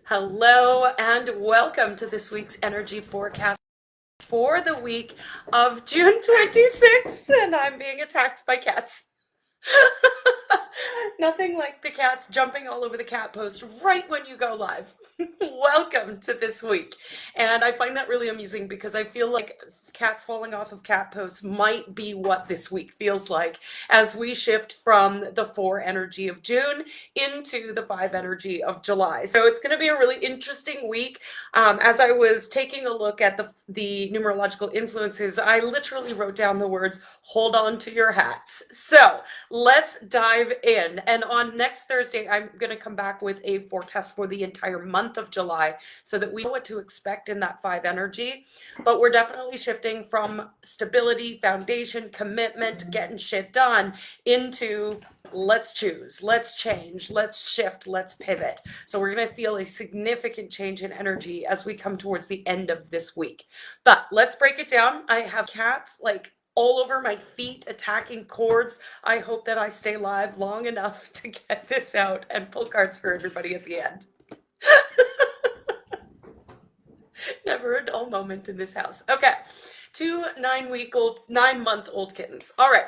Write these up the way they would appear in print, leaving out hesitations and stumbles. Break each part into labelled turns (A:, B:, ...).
A: Hello and welcome to this week's energy forecast for the week of June 26th. And I'm being attacked by cats. Nothing like the cats jumping all over the cat post right when you go live. Welcome to this week. And I find that really amusing because I feel like cats falling off of cat posts might be what this week feels like as we shift from the 4 energy of June into the 5 energy of July. So it's going to be a really interesting week. As I was taking a look at the numerological influences, I literally wrote down the words, hold on to your hats. So let's dive in. And on next Thursday, I'm going to come back with a forecast for the entire month of July so that we know what to expect in that 5 energy. But we're definitely shifting from stability, foundation, commitment, getting shit done into let's choose, let's change, let's shift, let's pivot. So we're going to feel a significant change in energy as we come towards the end of this week. But let's break it down. I have cats like all over my feet attacking cords. I hope that I stay live long enough to get this out and pull cards for everybody at the end. Never a dull moment in this house. Okay, 2 9-month-old kittens. All right.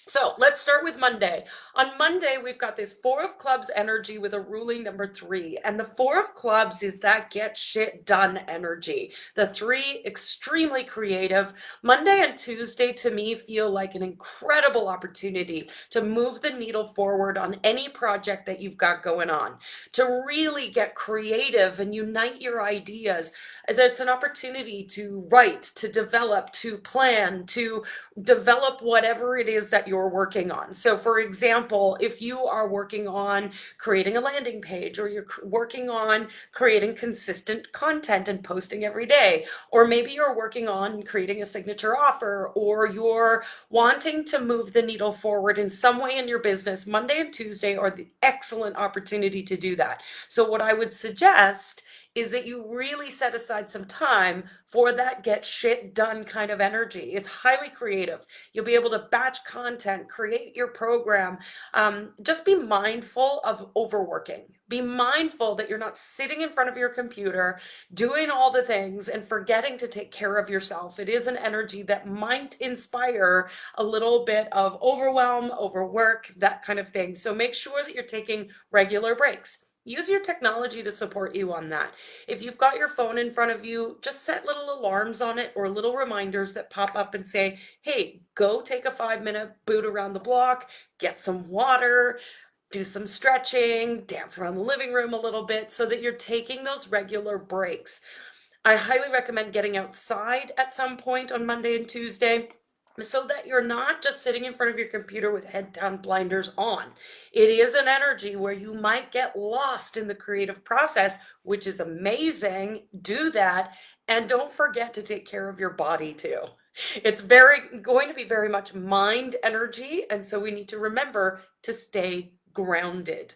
A: So let's start with Monday. On Monday, we've got this 4 of clubs energy with a ruling number 3. And the 4 of clubs is that get shit done energy. The 3, extremely creative. Monday and Tuesday to me feel like an incredible opportunity to move the needle forward on any project that you've got going on, to really get creative and unite your ideas. There's an opportunity to write, to develop, to plan, to develop whatever it is that you're working on. So for example, if you are working on creating a landing page, or you're working on creating consistent content and posting every day, or maybe you're working on creating a signature offer, or you're wanting to move the needle forward in some way in your business, Monday and Tuesday are the excellent opportunity to do that. So what I would suggest is that you really set aside some time for that get shit done kind of energy. It's highly creative. You'll be able to batch content, create your program. Just be mindful of overworking. Be mindful that you're not sitting in front of your computer doing all the things and forgetting to take care of yourself. It is an energy that might inspire a little bit of overwhelm, overwork, that kind of thing. So make sure that you're taking regular breaks. Use your technology to support you on that. If you've got your phone in front of you, just set little alarms on it or little reminders that pop up and say, hey, go take a 5-minute boot around the block, get some water, do some stretching, dance around the living room a little bit so that you're taking those regular breaks. I highly recommend getting outside at some point on Monday and Tuesday, so that you're not just sitting in front of your computer with head down, blinders on. It is an energy where you might get lost in the creative process, which is amazing. Do that. And don't forget to take care of your body too. It's going to be very much mind energy. And so we need to remember to stay grounded.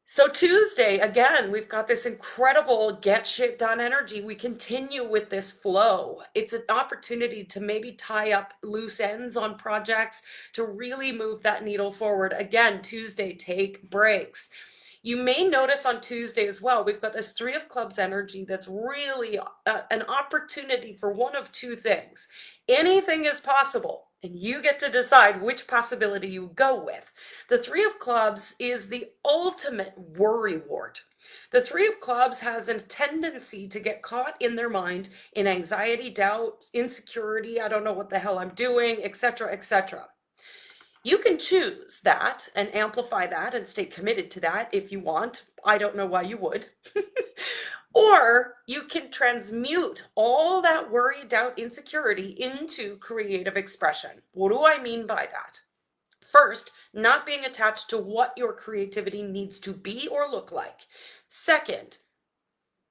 A: So Tuesday, again, we've got this incredible get shit done energy. We continue with this flow. It's an opportunity to maybe tie up loose ends on projects to really move that needle forward. Again, Tuesday, take breaks. You may notice on Tuesday as well, we've got this 3 of clubs energy that's really an opportunity for one of 2 things. Anything is possible, and you get to decide which possibility you go with. The 3 of clubs is the ultimate worry wart. The 3 of clubs has a tendency to get caught in their mind in anxiety, doubt, insecurity, I don't know what the hell I'm doing, etc., etc. You can choose that and amplify that and stay committed to that if you want. I don't know why you would. Or you can transmute all that worry, doubt, insecurity into creative expression. What do I mean by that? First, not being attached to what your creativity needs to be or look like. Second,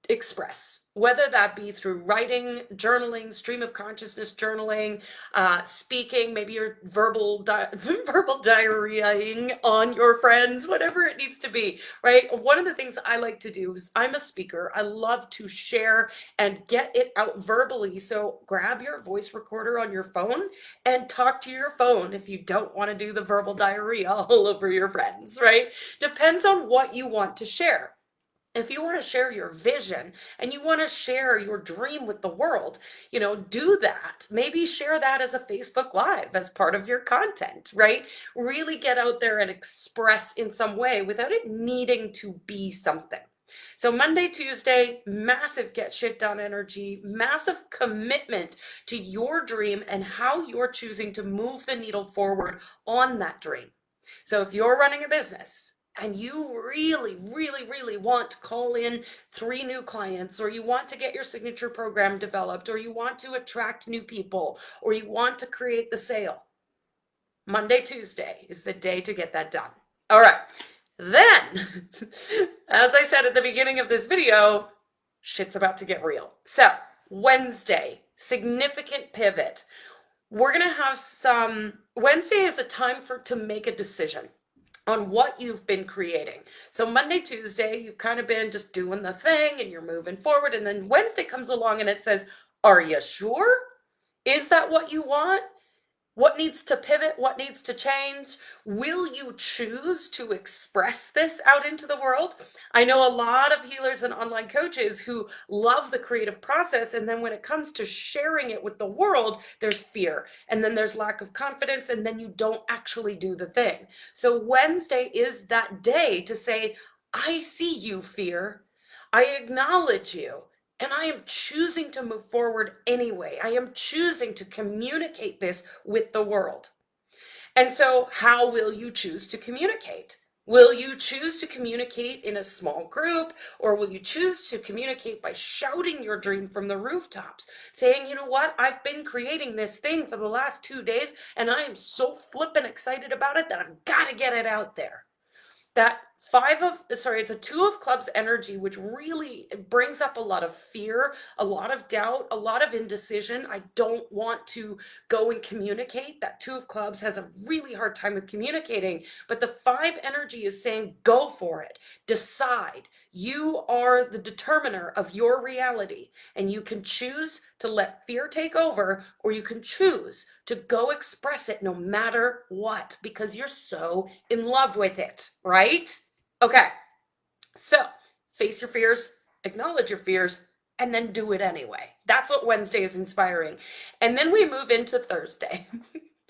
A: express, whether that be through writing, journaling, stream of consciousness journaling, speaking, maybe you're verbal diarrheaing on your friends, whatever it needs to be, right? One of the things I like to do is I'm a speaker. I love to share and get it out verbally. So grab your voice recorder on your phone and talk to your phone if you don't want to do the verbal diarrhea all over your friends, right? Depends on what you want to share. If you want to share your vision and you want to share your dream with the world, do that. Maybe share that as a Facebook Live as part of your content, right? Really get out there and express in some way without it needing to be something. So Monday, Tuesday, massive get shit done energy, massive commitment to your dream and how you're choosing to move the needle forward on that dream. So if you're running a business and you really, really, really want to call in 3 new clients, or you want to get your signature program developed, or you want to attract new people, or you want to create the sale, Monday, Tuesday is the day to get that done. All right. Then, as I said at the beginning of this video, shit's about to get real. So, Wednesday, significant pivot. We're going to have Wednesday is a time to make a decision on what you've been creating. So Monday, Tuesday, you've kind of been just doing the thing and you're moving forward. And then Wednesday comes along and it says, are you sure? Is that what you want? What needs to pivot? What needs to change? Will you choose to express this out into the world? I know a lot of healers and online coaches who love the creative process, and then when it comes to sharing it with the world, there's fear, and then there's lack of confidence, and then you don't actually do the thing. So Wednesday is that day to say, I see you, fear. I acknowledge you. And I am choosing to move forward anyway. I am choosing to communicate this with the world. And so, how will you choose to communicate? Will you choose to communicate in a small group, or will you choose to communicate by shouting your dream from the rooftops, saying, you know what, I've been creating this thing for the last 2 days, and I am so flippin' excited about it that I've got to get it out there. That it's a 2 of clubs energy, which really brings up a lot of fear, a lot of doubt, a lot of indecision. I don't want to go and communicate. That 2 of clubs has a really hard time with communicating, but the 5 energy is saying, go for it, decide. You are the determiner of your reality, and you can choose to let fear take over, or you can choose to go express it no matter what, because you're so in love with it, right? Okay, so face your fears, acknowledge your fears, and then do it anyway. That's what Wednesday is inspiring. And then we move into Thursday.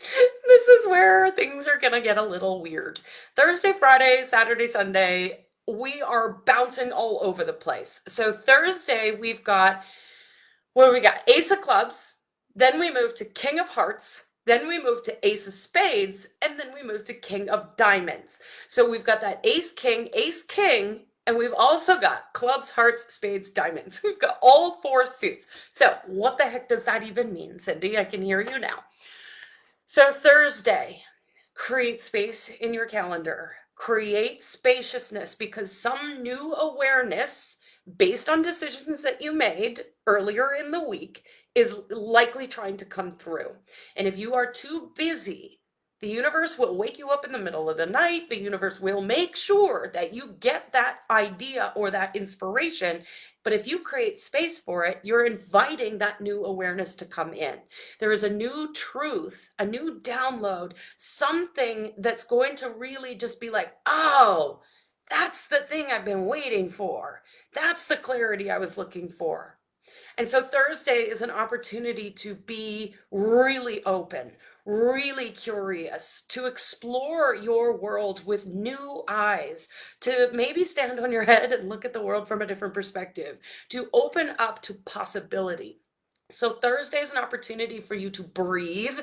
A: This is where things are going to get a little weird. Thursday, Friday, Saturday, Sunday, we are bouncing all over the place. So Thursday, we've got, what do we got? Ace of Clubs. Then we move to King of Hearts. Then we move to Ace of Spades, and then we move to King of Diamonds. So we've got that Ace, King, and we've also got Clubs, Hearts, Spades, Diamonds. We've got all 4 suits. So what the heck does that even mean, Cindy? I can hear you now. So Thursday, create space in your calendar. Create spaciousness, because some new awareness based on decisions that you made earlier in the week is likely trying to come through. And if you are too busy, the universe will wake you up in the middle of the night. The universe will make sure that you get that idea or that inspiration. But if you create space for it, you're inviting that new awareness to come in. There is a new truth, a new download, something that's going to really just be like, oh, that's the thing I've been waiting for. That's the clarity I was looking for. And so Thursday is an opportunity to be really open, really curious, to explore your world with new eyes, to maybe stand on your head and look at the world from a different perspective, to open up to possibility. So Thursday is an opportunity for you to breathe.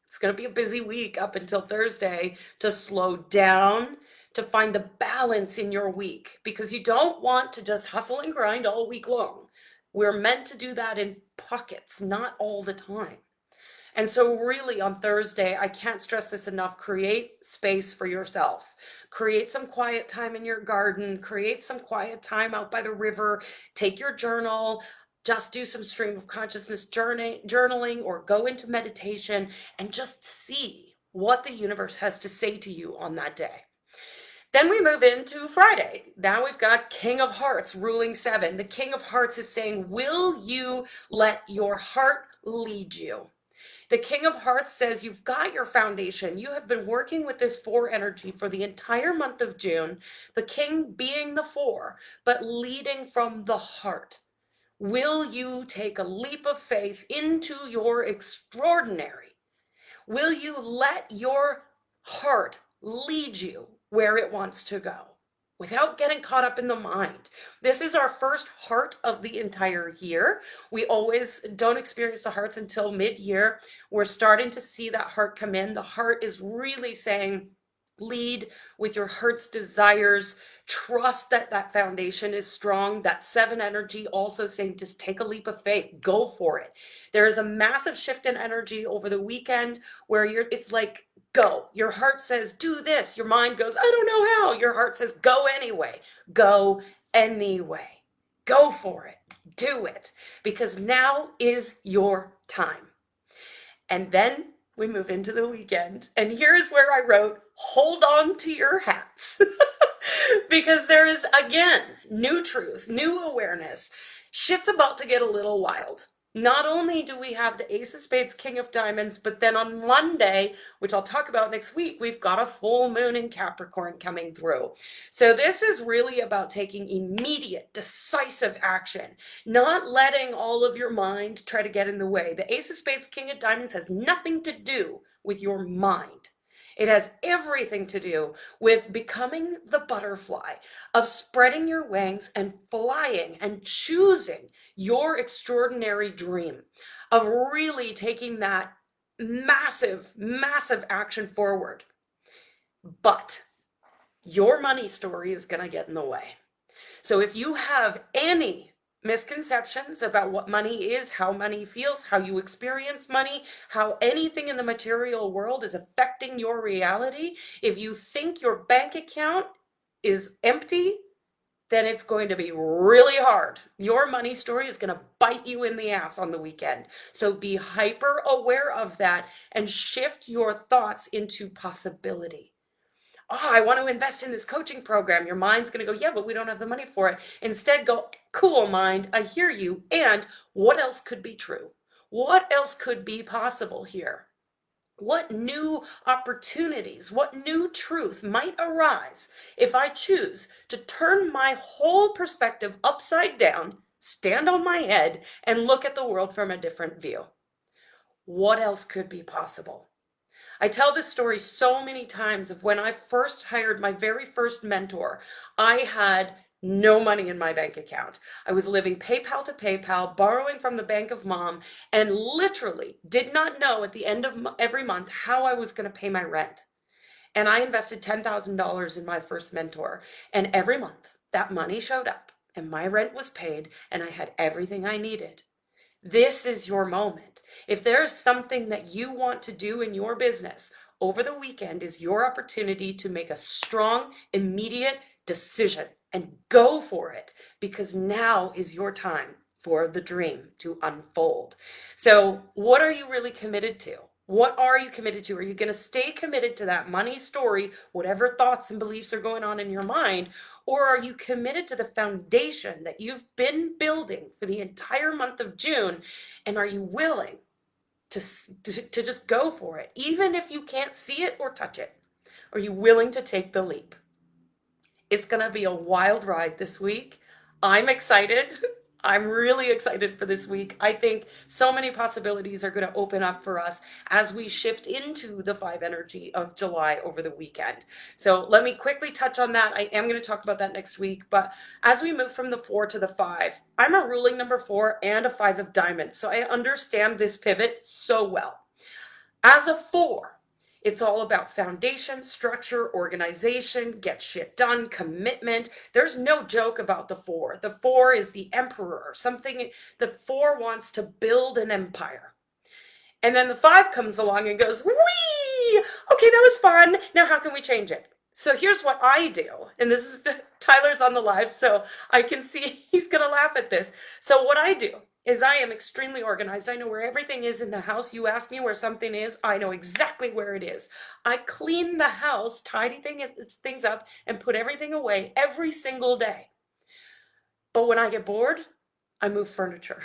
A: It's going to be a busy week up until Thursday, to slow down, to find the balance in your week, because you don't want to just hustle and grind all week long. We're meant to do that in pockets, not all the time. And so really on Thursday, I can't stress this enough, create space for yourself. Create some quiet time in your garden, create some quiet time out by the river, take your journal, just do some stream of consciousness journaling, or go into meditation and just see what the universe has to say to you on that day. Then we move into Friday. Now we've got King of Hearts ruling 7. The King of Hearts is saying, will you let your heart lead you? The King of Hearts says you've got your foundation. You have been working with this 4 energy for the entire month of June, the King being the 4, but leading from the heart. Will you take a leap of faith into your extraordinary? Will you let your heart lead you where it wants to go without getting caught up in the mind? This is our first heart of the entire year. We always don't experience the hearts until mid-year. We're starting to see that heart come in. The heart is really saying, lead with your heart's desires. Trust that that foundation is strong. That 7 energy also saying, just take a leap of faith, go for it. There is a massive shift in energy over the weekend where it's like, go. Your heart says, do this. Your mind goes, I don't know how. Your heart says, go anyway. Go anyway. Go for it. Do it. Because now is your time. And then we move into the weekend. And here's where I wrote, hold on to your hats. Because there is, again, new truth, new awareness. Shit's about to get a little wild. Not only do we have the Ace of Spades, King of Diamonds, but then on Monday, which I'll talk about next week, we've got a full moon in Capricorn coming through. So this is really about taking immediate, decisive action, not letting all of your mind try to get in the way. The Ace of Spades, King of Diamonds has nothing to do with your mind. It has everything to do with becoming the butterfly, of spreading your wings and flying and choosing your extraordinary dream, of really taking that massive, massive action forward. But your money story is going to get in the way. So if you have any misconceptions about what money is, how money feels, how you experience money, how anything in the material world is affecting your reality, if you think your bank account is empty, then it's going to be really hard. Your money story is going to bite you in the ass on the weekend. So be hyper aware of that and shift your thoughts into possibility. Oh, I want to invest in this coaching program. Your mind's going to go, yeah, but we don't have the money for it. Instead, go, cool, mind, I hear you. And what else could be true? What else could be possible here? What new opportunities, what new truth might arise if I choose to turn my whole perspective upside down, stand on my head, and look at the world from a different view? What else could be possible? I tell this story so many times of when I first hired my very first mentor. I had no money in my bank account. I was living PayPal to PayPal, borrowing from the bank of mom, and literally did not know at the end of every month how I was going to pay my rent. And I invested $10,000 in my first mentor. And every month that money showed up and my rent was paid and I had everything I needed. This is your moment. If there is something that you want to do in your business over the weekend, is your opportunity to make a strong, immediate decision and go for it, because now is your time for the dream to unfold. So what are you really committed to? What are you committed to? Are you going to stay committed to that money story, whatever thoughts and beliefs are going on in your mind? Or are you committed to the foundation that you've been building for the entire month of June? And are you willing to just go for it, even if you can't see it or touch it? Are you willing to take the leap? It's going to be a wild ride this week. I'm excited. I'm really excited for this week. I think so many possibilities are going to open up for us as we shift into the 5 energy of July over the weekend. So let me quickly touch on that. I am going to talk about that next week. But as we move from the 4 to the 5, I'm a ruling number 4 and a 5 of diamonds. So I understand this pivot so well. As a 4, it's all about foundation, structure, organization, get shit done, commitment. There's no joke about the 4. The 4 is the emperor, something. The 4 wants to build an empire. And then the 5 comes along and goes, whee! Okay, that was fun. Now how can we change it? So here's what I do. And this is, Tyler's on the live, so I can see he's going to laugh at this. So what I do is I am extremely organized. I know where everything is in the house. You ask me where something is, I know exactly where it is. I clean the house, tidy things up, and put everything away every single day. But when I get bored, I move furniture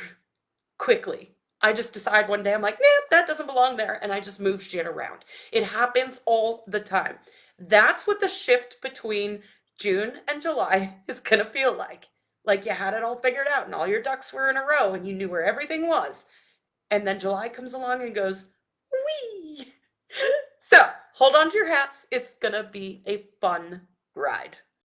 A: quickly. I just decide one day, I'm like, nah, that doesn't belong there. And I just move shit around. It happens all the time. That's what the shift between June and July is going to feel like. Like you had it all figured out and all your ducks were in a row and you knew where everything was. And then July comes along and goes, wee. So hold on to your hats. It's going to be a fun ride.